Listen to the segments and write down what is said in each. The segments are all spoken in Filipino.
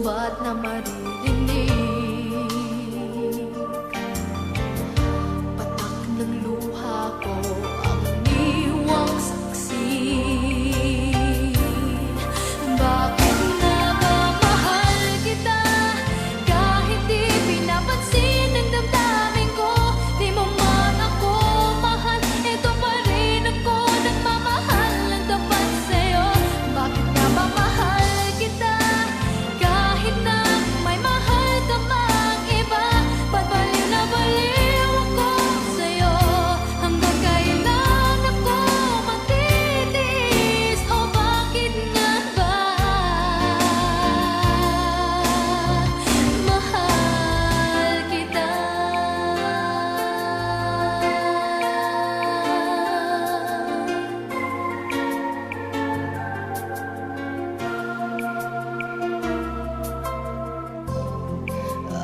sumbat na maririnig. Patak ng luha ko ang iniwang saksi. Bakit na ba mahal kita kahit di pinapansin ang damdamin ko? Di mo man ako mahal, ito pa rin ako nagmamahal ng tapat sa'yo. Bakit na ba mahal kita kahit na may mahal ka mang iba? Ba't baliw na baliw ako sa'yo? Hanggang kailan ako magtitiis? O bakit nga ba mahal kita?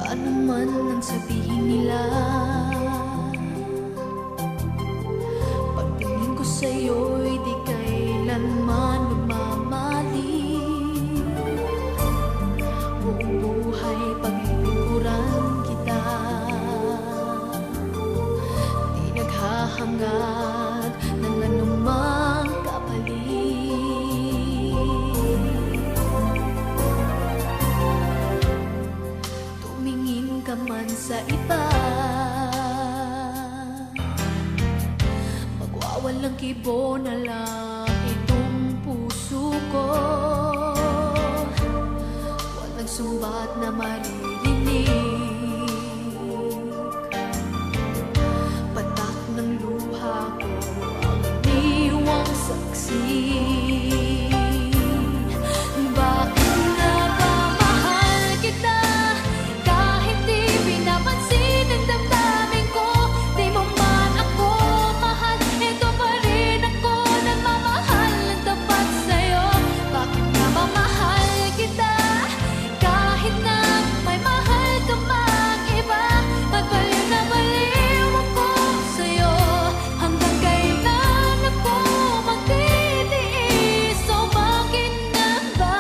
Ano man ang sabihin nila, pagtingin ko sa'yo'y di kailanman magmamali. Buong buhay paglilingkuran kita, di naghahangad ng anumang kapalit. Tumingin ka man sa iba, magwawalang kibo na lang itong puso ko. Walang sumbat na maririnig. Patak ng luha ko ang iniwang saksi. Bakit na ba mahal kita kahit di pinapansin ang damdamin ko? Di mo man ako mahal, ito pa rin ako nagmamahal ng tapat sa'yo. Bakit na ba mahal kita kahit na may mahal ka mang iba? Ba't baliw na baliw ako sa'yo? Hanggang kailan ako magtitiis? O bakit nga ba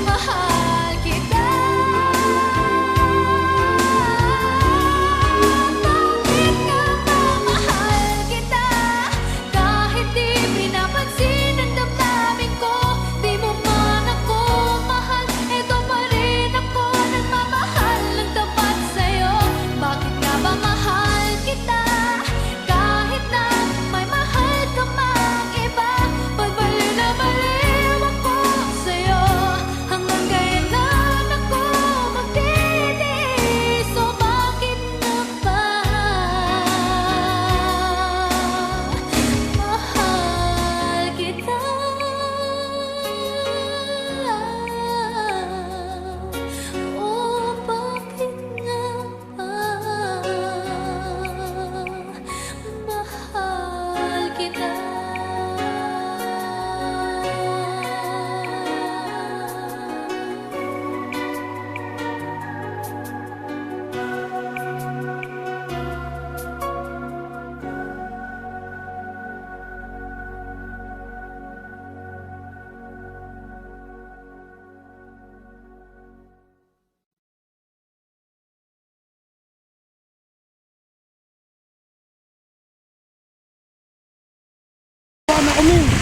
mahal kita? Bakit nga ba mahal kita kahit di pinapansin ang damdamin ko? Di mo man ako mahal, ito pa rin ako nagmamahal ng tapat sa'yo. Bakit nga ba mahal kita kahit na may mahal ka mang iba? Ba't baliw na baliw ako sa'yo? Hanggang kailan ako magtitiis? O bakit nga ba mahal kita? O bakit nga ba mahal kita? Ano kami?